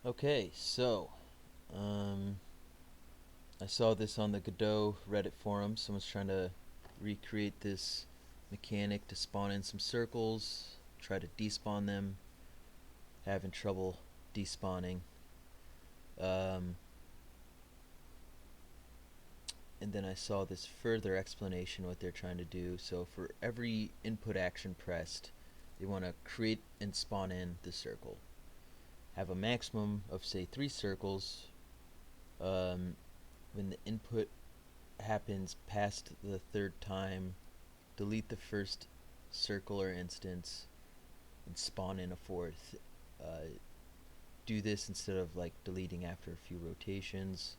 Okay, so um, I saw this on the Godot Reddit forum. Someone's trying to recreate this mechanic to spawn in some circles, try to despawn them, having trouble despawning. Um, and then I saw this further explanation what they're trying to do. So for every input action pressed, they want to create and spawn in the circle. Have a maximum of say 3 circles. Um, when the input happens past the third time, delete the first circle or instance and spawn in a fourth. Do this instead of like deleting after a few rotations.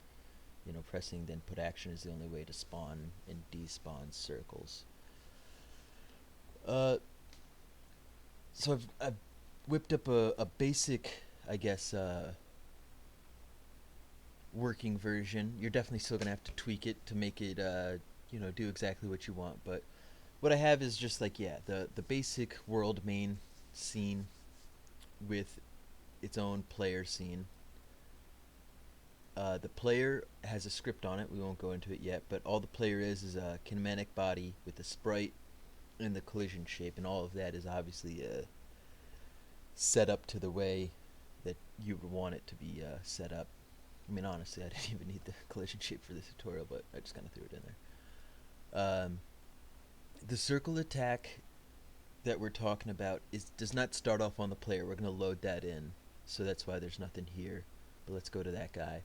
Pressing the input action is the only way to spawn and despawn circles. Uh, so I've whipped up a basic, I guess, working version. You're definitely still gonna have to tweak it to make it, do exactly what you want. But what I have is just like, yeah, the basic world main scene with its own player scene. The player has a script on it. We won't go into it yet, but all the player is a kinematic body with the sprite and the collision shape, and all of that is obviously set up to the way that you would want it to be set up. I mean, honestly, I didn't even need the collision shape for this tutorial, but I just kind of threw it in there. The circle attack that we're talking about does not start off on the player. We're going to load that in, so that's why there's nothing here. But let's go to that guy.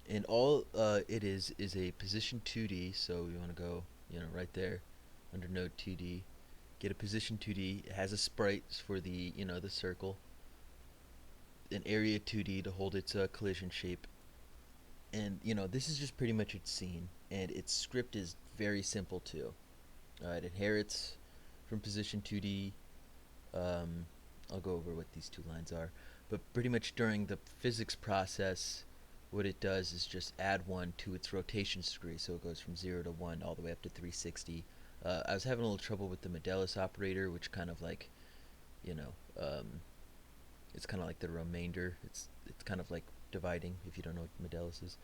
And all it is a position 2D. So we want to go, right there under node 2D. Get a position 2D. It has a sprite for the circle. An area 2D to hold its collision shape. And this is just pretty much its scene. And its script is very simple too. It inherits from position 2D. Um, I'll go over what these two lines are. But pretty much during the physics process, what it does is just add 1 to its rotation degree. So it goes from 0 to 1 all the way up to 360. I was having a little trouble with the Modelis operator, which kind of like, you know, um, it's kind of like the remainder. It's kind of like dividing, if you don't know what Modelis is.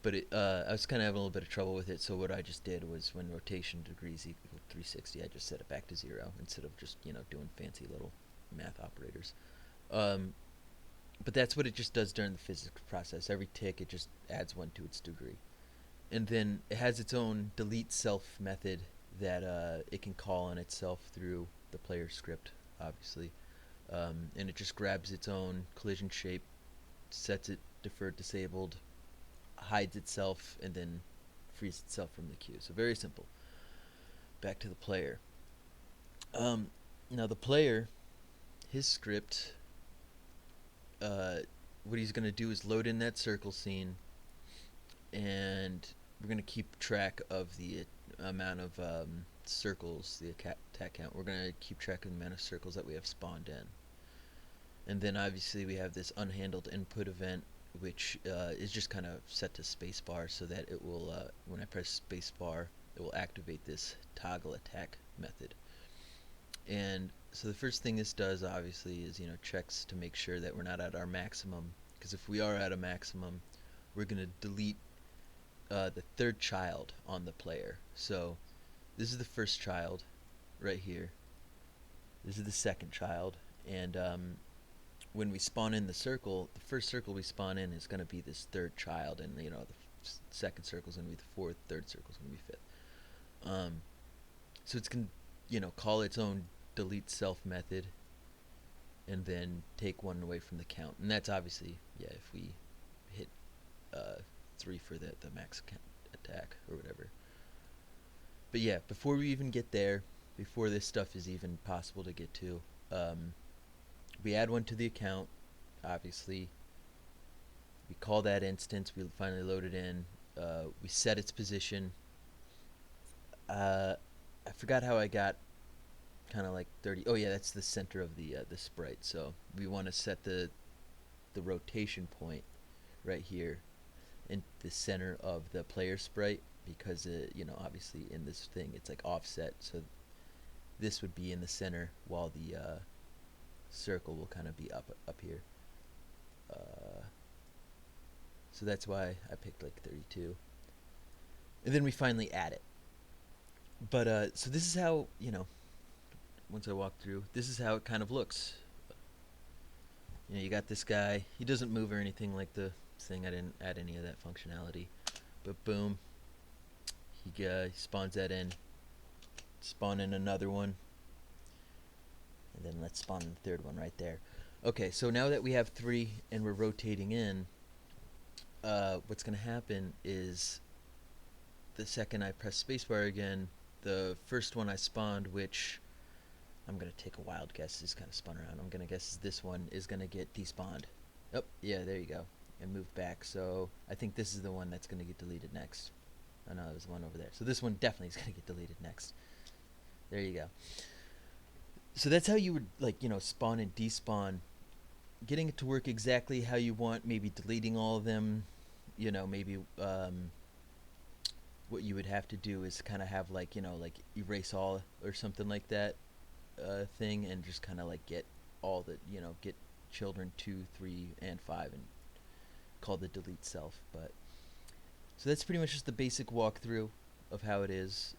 But I was kind of having a little bit of trouble with it, so what I just did was when rotation degrees equal 360, I just set it back to 0 instead of just, doing fancy little math operators. Um, but that's what it just does during the physics process. Every tick, it just adds 1 to its degree. And then it has its own delete self method that it can call on itself through the player script, obviously. And it just grabs its own collision shape, sets it deferred disabled, hides itself, and then frees itself from the queue. So very simple. Back to the player. Um, Now the player, his script, uh, what he's going to do is load in that circle scene, and we're going to keep track of the amount of circles, the attack count. We're going to keep track of the amount of circles that we have spawned in. And then obviously we have this unhandled input event, which is just kind of set to spacebar so that it will, when I press spacebar, it will activate this toggle attack method. And so the first thing this does obviously is, checks to make sure that we're not at our maximum. Because if we are at a maximum, we're going to delete the third child on the player. So this is the first child right here. This is the second child. And when we spawn in the circle, the first circle we spawn in is going to be this third child, and the second circle is going to be the fourth, third circle is going to be fifth. So it's going to call its own delete self method, and then take 1 away from the count, and that's obviously if we hit 3 for the max count attack or whatever. But yeah, before we even get there, before this stuff is even possible to get to, we add 1 to the account, obviously. We call that instance, we finally load it in, we set its position. I forgot how I got kind of like 30. Oh yeah, that's the center of the sprite. So we want to set the rotation point right here in the center of the player sprite, because obviously in this thing it's like offset, so this would be in the center while the circle will kind of be up here. so that's why I picked like 32. And then we finally add it. But so this is how, once I walk through, this is how it kind of looks. You got this guy. He doesn't move or anything like the thing. I didn't add any of that functionality. But boom, he spawns that in. Spawn in another one. And then let's spawn in the third one right there. Okay, so now that we have 3 and we're rotating in, what's going to happen is the second I press spacebar again, the first one I spawned, which I'm going to take a wild guess, is kind of spun around. I'm going to guess this one is going to get despawned. Oh, yeah, there you go. And move back. So I think this is the one that's going to get deleted next. Oh, no, there's one over there. So this one definitely is going to get deleted next. There you go. So that's how you would, spawn and despawn. Getting it to work exactly how you want, maybe deleting all of them, maybe what you would have to do is kind of have, like erase all or something like that thing, and just kind of get all the, get children 2, 3, and 5 and call the delete self. But so that's pretty much just the basic walkthrough of how it is.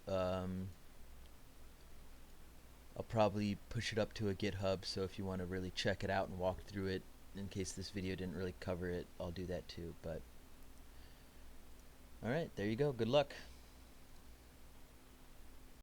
I'll probably push it up to a GitHub, so if you want to really check it out and walk through it, in case this video didn't really cover it, I'll do that too. But alright, there you go. Good luck.